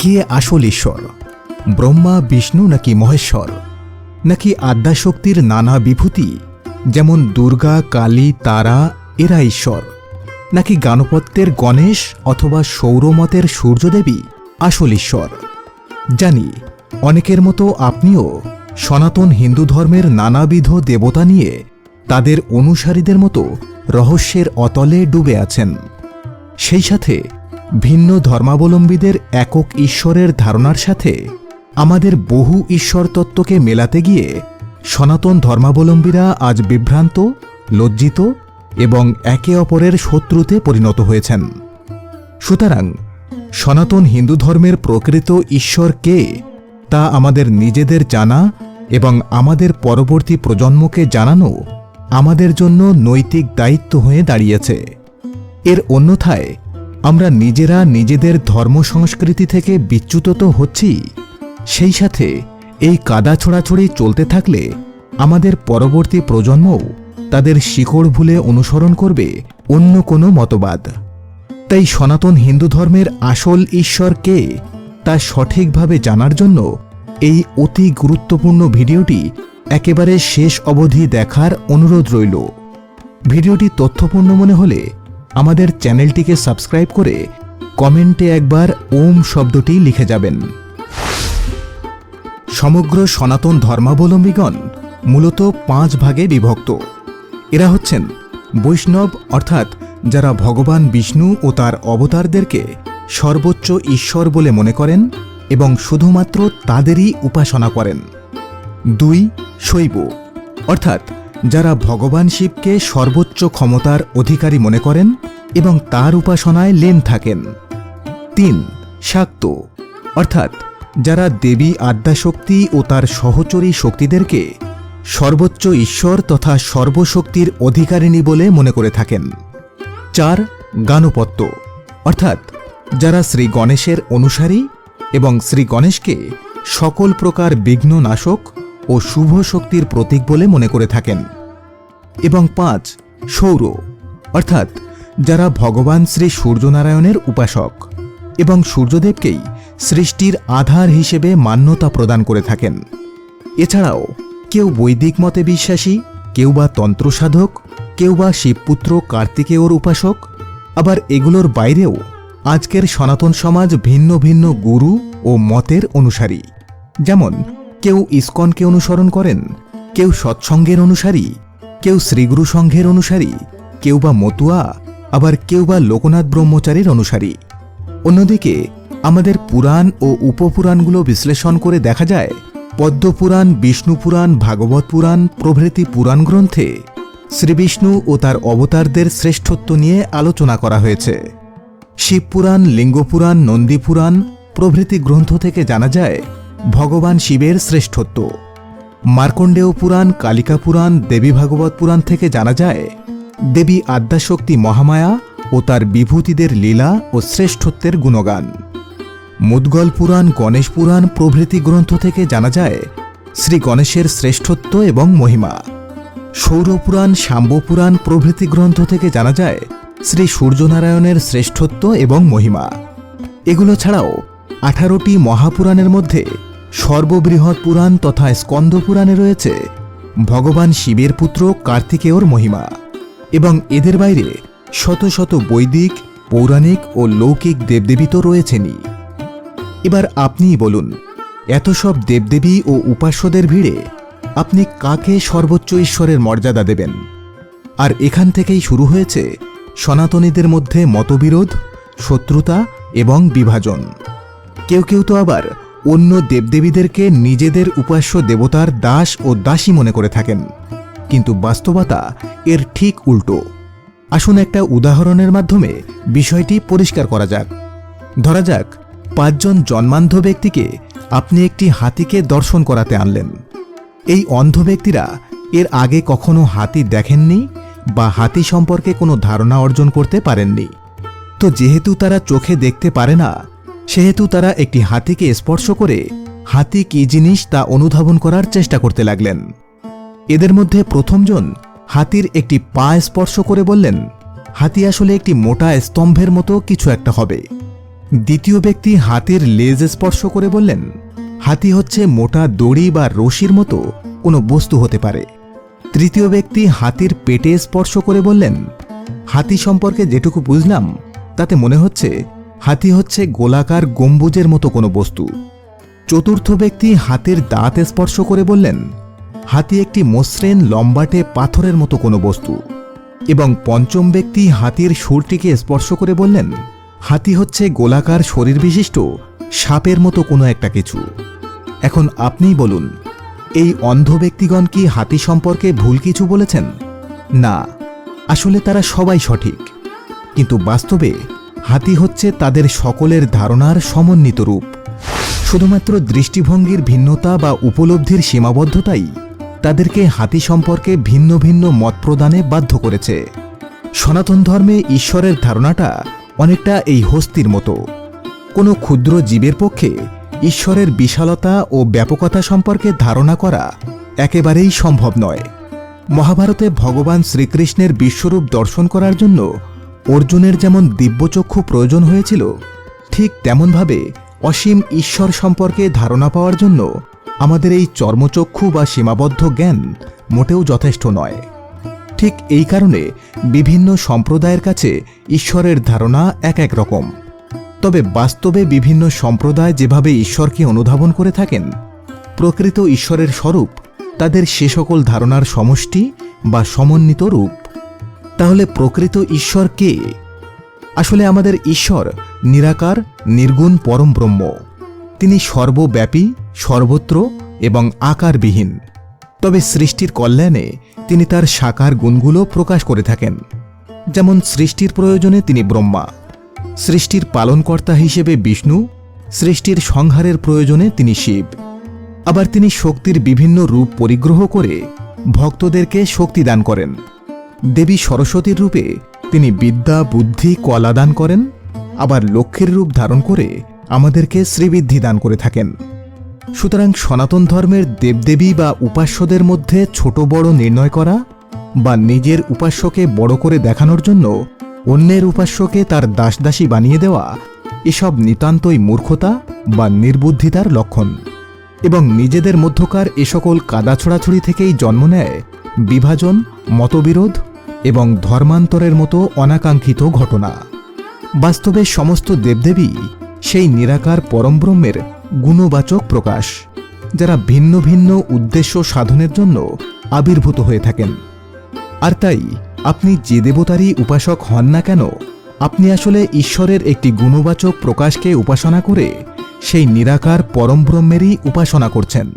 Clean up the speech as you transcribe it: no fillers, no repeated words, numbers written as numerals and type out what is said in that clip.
কে আসল ঈশ্বর? ব্রহ্মা, বিষ্ণু নাকি মহেশ্বর? নাকি আদ্যাশক্তির নানা বিভূতি যেমন দুর্গা, কালী, তারা এরা ঈশ্বর? নাকি গাণপত্যের গণেশ অথবা সৌরমতের সূর্যদেবী আসল ঈশ্বর? জানি অনেকের মতো আপনিও সনাতন হিন্দু ধর্মের নানাবিধ দেবতা নিয়ে তাদের অনুসারীদের মতো রহস্যের অতলে ডুবে আছেন। সেই সাথে ভিন্ন ধর্মাবলম্বীদের একক ঈশ্বরের ধারণার সাথে আমাদের বহু ঈশ্বর তত্ত্বকে মেলাতে গিয়ে সনাতন ধর্মাবলম্বীরা আজ বিভ্রান্ত, লজ্জিত এবং একে অপরের শত্রুতে পরিণত হয়েছেন। সুতরাং সনাতন হিন্দু ধর্মের প্রকৃত ঈশ্বর কে তা আমাদের নিজেদের জানা এবং আমাদের পরবর্তী প্রজন্মকে জানানো আমাদের জন্য নৈতিক দায়িত্ব হয়ে দাঁড়িয়েছে। এর অন্যথায় আমরা নিজেরা নিজেদের ধর্ম সংস্কৃতি থেকে বিচ্যুত তো হচ্ছি, সেই সাথে এই কাদা ছোড়াছড়ি চলতে থাকলে আমাদের পরবর্তী প্রজন্মও তাদের শিকড় ভুলে অনুসরণ করবে অন্য কোনো মতবাদ। তাই সনাতন হিন্দু ধর্মের আসল ঈশ্বর কে তা সঠিকভাবে জানার জন্য এই অতি গুরুত্বপূর্ণ ভিডিওটি একেবারে শেষ অবধি দেখার অনুরোধ রইল। ভিডিওটি তথ্যপূর্ণ মনে হলে আমাদের চ্যানেলটিকে সাবস্ক্রাইব করে কমেন্টে একবার ওম শব্দটি লিখে যাবেন। সমগ্র সনাতন ধর্মাবলম্বীগণ মূলত 5 ভাগে বিভক্ত। এরা হচ্ছেন বৈষ্ণব, অর্থাৎ যারা ভগবান বিষ্ণু ও তার অবতারদেরকে সর্বোচ্চ ঈশ্বর বলে মনে করেন এবং শুধুমাত্র তাদেরই উপাসনা করেন। 2. শৈব, অর্থাৎ যারা ভগবান শিবকে সর্বোচ্চ ক্ষমতার অধিকারী মনে করেন এবং তার উপাসনায় লীন থাকেন। 3. শাক্ত, অর্থাৎ যারা দেবী আদ্যাশক্তি ও তার সহচরী শক্তিদেরকে সর্বোচ্চ ঈশ্বর তথা সর্বশক্তির অধিকারিণী বলে মনে করে থাকেন। 4. গাণপত্য, অর্থাৎ যারা শ্রী গণেশের অনুসারী এবং শ্রী গণেশকে সকল প্রকার বিঘ্ন নাশক ও শুভ শক্তির প্রতীক বলে মনে করে থাকেন। এবং 5. সৌর, অর্থাৎ যারা ভগবান শ্রী সূর্যনারায়ণের উপাসক এবং সূর্যদেবকেই সৃষ্টির আধার হিসেবে মান্যতা প্রদান করে থাকেন। এছাড়াও কেউ বৈদিক মতে বিশ্বাসী, কেউ বা তন্ত্রসাধক, কেউ বা শিবপুত্র কার্তিকেয়র উপাসক। আবার এগুলোর বাইরেও আজকের সনাতন সমাজ ভিন্ন ভিন্ন গুরু ও মতের অনুসারী। যেমন কেউ ইসকনকে অনুসরণ করেন, কেউ সৎসঙ্গের অনুসারী, কেউ শ্রীগুরু সংঘের অনুসারী, কেউ বা মতুয়া, আবার কেউ বা লোকনাথ ব্রহ্মচারীর অনুসারী। অন্যদিকে আমাদের পুরাণ ও উপপুরাণগুলো বিশ্লেষণ করে দেখা যায় পদ্মপুরাণ, বিষ্ণু পুরাণ, ভাগবত পুরাণ প্রভৃতি পুরাণ গ্রন্থে শ্রীবিষ্ণু ও তার অবতারদের শ্রেষ্ঠত্ব নিয়ে আলোচনা করা হয়েছে। শিবপুরাণ, লিঙ্গপুরাণ, নন্দীপুরাণ প্রভৃতি গ্রন্থ থেকে জানা যায় ভগবান শিবের শ্রেষ্ঠত্ব। মার্কণ্ডেয় পুরাণ, কালিকা পুরাণ, দেবী ভাগবত পুরাণ থেকে জানা যায় দেবী আদ্যাশক্তি মহামায়া ও তার বিভূতিদের লীলা ও শ্রেষ্ঠত্বের গুণগান। মুদ্গল পুরাণ, গণেশ পুরাণ প্রভৃতি গ্রন্থ থেকে জানা যায় শ্রী গণেশের শ্রেষ্ঠত্ব এবং মহিমা। সৌরপুরাণ, শাম্বপুরাণ প্রভৃতি গ্রন্থ থেকে জানা যায় শ্রী সূর্যনারায়ণের শ্রেষ্ঠত্ব এবং মহিমা। এগুলো ছাড়াও 18টি মহাপুরাণের মধ্যে সর্ববৃহৎ পুরাণ তথা স্কন্দ পুরাণে রয়েছে ভগবান শিবের পুত্র কার্তিকেয়র মহিমা। এবং এদের বাইরে শত শত বৈদিক, পৌরাণিক ও লৌকিক দেবদেবী তো রয়েছেনই। এবার আপনিই বলুন, এত সব দেবদেবী ও উপাস্যদের ভিড়ে আপনি কাকে সর্বোচ্চ ঈশ্বরের মর্যাদা দেবেন? আর এখান থেকেই শুরু হয়েছে সনাতনীদের মধ্যে মতবিরোধ, শত্রুতা এবং বিভাজন। কেউ কেউ তো আবার অন্য দেবদেবীদেরকে নিজেদের উপাস্য দেবতার দাস ও দাসী মনে করে থাকেন, কিন্তু বাস্তবতা এর ঠিক উল্টো। আসুন একটা উদাহরণের মাধ্যমে বিষয়টি পরিষ্কার করা যাক। ধরা যাক 5 জন জন্মান্ধ ব্যক্তিকে আপনি একটি হাতিকে দর্শন করাতে আনলেন। এই অন্ধ ব্যক্তিরা এর আগে কখনো হাতি দেখেননি বা হাতি সম্পর্কে কোনো ধারণা অর্জন করতে পারেননি। তো যেহেতু তারা চোখে দেখতে পারে না, সেহেতু তারা একটি হাতিকে স্পর্শ করে হাতি কী জিনিস তা অনুধাবন করার চেষ্টা করতে লাগলেন। এদের মধ্যে প্রথমজন হাতির একটি পা স্পর্শ করে বললেন, হাতি আসলে একটি মোটা স্তম্ভের মতো কিছু একটা হবে। দ্বিতীয় ব্যক্তি হাতির লেজ স্পর্শ করে বললেন, হাতি হচ্ছে মোটা দড়ি বা রশির মতো কোনো বস্তু হতে পারে। তৃতীয় ব্যক্তি হাতির পেটে স্পর্শ করে বললেন, হাতি সম্পর্কে যেটুকু বুঝলাম তাতে মনে হচ্ছে হাতি হচ্ছে গোলাকার গম্বুজের মতো কোনো বস্তু। চতুর্থ ব্যক্তি হাতির দাঁত স্পর্শ করে বললেন, হাতি একটি মসৃণ লম্বাটে পাথরের মতো কোনো বস্তু। এবং পঞ্চম ব্যক্তি হাতির শুঁড়টিকে স্পর্শ করে বললেন, হাতি হচ্ছে গোলাকার শরীর বিশিষ্ট সাপের মতো কোনো একটা কিছু। এখন আপনিই বলুন, এই অন্ধ ব্যক্তিগণ কি হাতি সম্পর্কে ভুল কিছু বলেছেন? না, আসলে তারা সবাই সঠিক। কিন্তু বাস্তবে হাতি হচ্ছে তাদের সকলের ধারণার সমন্বিত রূপ। শুধুমাত্র দৃষ্টিভঙ্গির ভিন্নতা বা উপলব্ধির সীমাবদ্ধতাই তাদেরকে হাতি সম্পর্কে ভিন্ন ভিন্ন মত প্রদানে বাধ্য করেছে। সনাতন ধর্মে ঈশ্বরের ধারণাটা অনেকটা এই হস্তির মতো। কোনো ক্ষুদ্র জীবের পক্ষে ঈশ্বরের বিশালতা ও ব্যাপকতা সম্পর্কে ধারণা করা একেবারেই সম্ভব নয়। মহাভারতে ভগবান শ্রীকৃষ্ণের বিশ্বরূপ দর্শন করার জন্য অর্জুনের যেমন দিব্যচক্ষু প্রয়োজন হয়েছিল, ঠিক তেমনভাবে অসীম ঈশ্বর সম্পর্কে ধারণা পাওয়ার জন্য আমাদের এই চর্মচক্ষু বা সীমাবদ্ধ জ্ঞান মোটেও যথেষ্ট নয়। ঠিক এই কারণে বিভিন্ন সম্প্রদায়ের কাছে ঈশ্বরের ধারণা এক এক রকম। তবে বাস্তবে বিভিন্ন সম্প্রদায় যেভাবে ঈশ্বরকে অনুধাবন করে থাকেন, প্রকৃত ঈশ্বরের স্বরূপ তাদের সে সকল ধারণার সমষ্টি বা সমন্বিত রূপ। তাহলে প্রকৃত ঈশ্বর কে? আসলে আমাদের ঈশ্বর নিরাকার, নির্গুণ পরম ব্রহ্ম। তিনি সর্বব্যাপী, সর্বত্র এবং আকারবিহীন। তবে সৃষ্টির কল্যাণে তিনি তার সাকার গুণগুলো প্রকাশ করে থাকেন। যেমন সৃষ্টির প্রয়োজনে তিনি ব্রহ্মা, সৃষ্টির পালনকর্তা হিসেবে বিষ্ণু, সৃষ্টির সংহারের প্রয়োজনে তিনি শিব। আবার তিনি শক্তির বিভিন্ন রূপ পরিগ্রহ করে ভক্তদেরকে শক্তি দান করেন। দেবী সরস্বতীর রূপে তিনি বিদ্যা, বুদ্ধি, কলা দান করেন। আবার লক্ষ্মীর রূপ ধারণ করে আমাদেরকে শ্রীবৃদ্ধি দান করে থাকেন। সুতরাং সনাতন ধর্মের দেবদেবী বা উপাস্যদের মধ্যে ছোট বড় নির্ণয় করা বা নিজের উপাস্যকে বড় করে দেখানোর জন্য অন্যের উপাস্যকে তার দাসদাসী বানিয়ে দেওয়া, এসব নিতান্তই মূর্খতা বা নির্বুদ্ধিতার লক্ষণ। এবং নিজেদের মধ্যকার এ সকল কাদা ছোড়াছুড়ি থেকেই জন্ম নেয় বিভাজন, মতবিরোধ এবং ধর্মান্তরের মতো অনাকাঙ্ক্ষিত ঘটনা। বাস্তবে সমস্ত দেবদেবী সেই নিরাকার পরমব্রহ্মের গুণবাচক প্রকাশ, যারা ভিন্ন ভিন্ন উদ্দেশ্য সাধনের জন্য আবির্ভূত হয়ে থাকেন। আর তাই আপনি যে দেবতারই উপাসক হন না কেন, আপনি আসলে ঈশ্বরের একটি গুণবাচক প্রকাশকে উপাসনা করে সেই নিরাকার পরমব্রহ্মেরই উপাসনা করছেন।